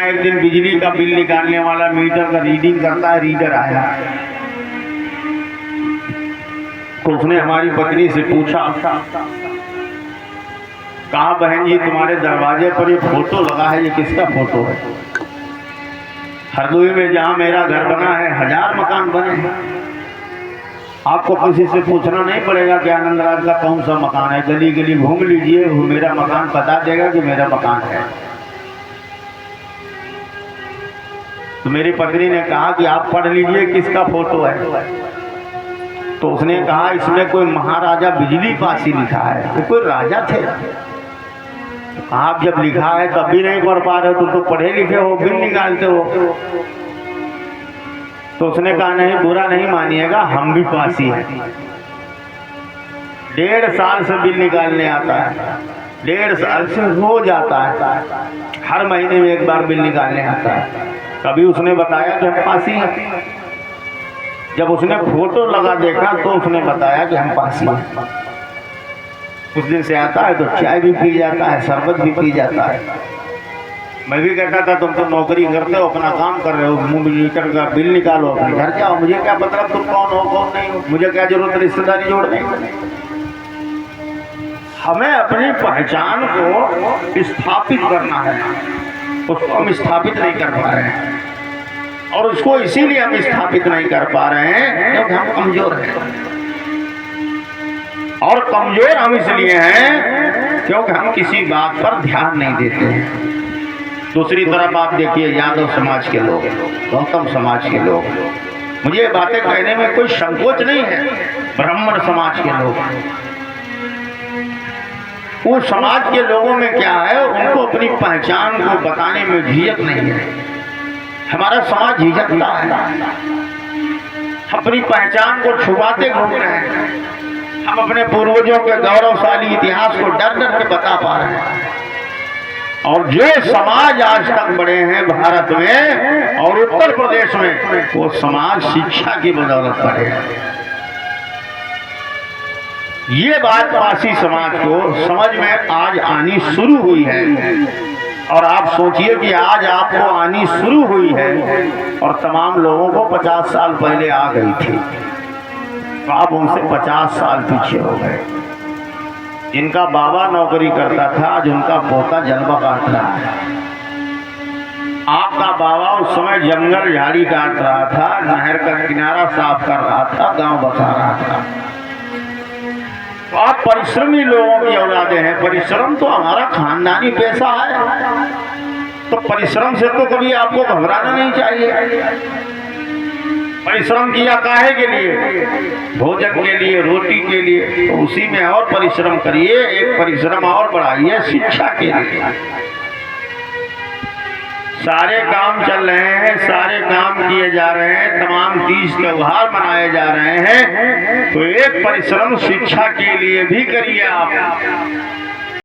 यहाँ एक दिन बिजली का बिल निकालने वाला मीटर का रीडिंग करता है, रीडर आया तो उसने हमारी पत्नी से पूछा, कहा बहन जी तुम्हारे दरवाजे पर ये फोटो लगा है, ये किसका फोटो है? हरदोई में जहाँ मेरा घर बना है 1000 मकान बने हैं, आपको किसी से पूछना नहीं पड़ेगा कि आनंदराज का कौन सा मकान है, गली गली घूम लीजिए, वो मेरा मकान बता देगा कि मेरा मकान है। तो मेरी पत्नी ने कहा कि आप पढ़ लीजिए किसका फोटो है। तो उसने कहा इसमें कोई महाराजा बिजली पासी लिखा है, वो कोई राजा थे। आप जब लिखा है तब भी नहीं पढ़ पा रहे हो, तो पढ़े लिखे हो, बिल निकालते हो। तो उसने कहा नहीं, बुरा नहीं मानिएगा, हम भी पासी हैं। 1.5 साल से बिल निकालने आता है, 1.5 साल से रोज आता है, हर महीने में एक बार बिल निकालने आता है। कभी उसने बताया कि हम पासी हैं। जब उसने फोटो लगा देखा तो उसने बताया कि हम पासी हैं। उस दिन से आता है तो चाय भी पी जाता है, शरबत भी पी जाता है। मैं भी कहता था तुम तो नौकरी करते हो, अपना काम कर रहे हो, मीटर का बिल निकालो, अपने घर जाओ, मुझे क्या मतलब तुम कौन हो कौन नहीं हो, मुझे क्या जरूरत रिश्तेदारी जोड़ने। हमें अपनी पहचान को स्थापित करना है, उसको हम स्थापित नहीं कर पा रहे हैं। और उसको इसीलिए हम स्थापित नहीं कर पा रहे हैं क्योंकि हम कमजोर हैं। और कमजोर हम इसलिए हैं क्योंकि हम किसी बात पर ध्यान नहीं देते हैं। दूसरी तरफ आप देखिए यादव समाज के लोग, गौतम समाज के लोग, मुझे ये बातें कहने में कोई संकोच नहीं है। ब्राह्मण समाज के लोग, वो समाज के लोगों में क्या है, उनको अपनी पहचान को बताने में झिझक नहीं है। हमारा समाज झिझकता है, अपनी पहचान को छुपाते घूम रहे हैं। हम अपने पूर्वजों के गौरवशाली इतिहास को डर डर के बता पा रहे हैं। और जो समाज आज तक बड़े हैं भारत में और उत्तर प्रदेश में, वो समाज शिक्षा की बदौलत बढ़े हैं। ये बात पासी समाज को समझ में आज आनी शुरू हुई है। और आप सोचिए कि आज आपको आनी शुरू हुई है और तमाम लोगों को 50 साल पहले आ गई थी, तो आप उनसे 50 साल पीछे हो गए। जिनका बाबा नौकरी करता था, आज उनका पोता जलवा काट रहा है। आपका बाबा उस समय जंगल झाड़ी काट रहा था, नहर का किनारा साफ कर रहा था, गांव बसा रहा था। तो आप परिश्रमी लोगों की औलादे हैं। परिश्रम तो हमारा खानदानी पेशा है, तो परिश्रम से तो कभी आपको घबराना नहीं चाहिए। परिश्रम किया काहे के लिए? भोजन के लिए, रोटी के लिए, तो उसी में और परिश्रम करिए। एक परिश्रम और बढ़ाइए शिक्षा के लिए। सारे काम चल रहे हैं, सारे काम किए जा रहे हैं, तमाम तीज त्योहार मनाए जा रहे हैं, तो एक परिश्रम शिक्षा के लिए भी करिए आप।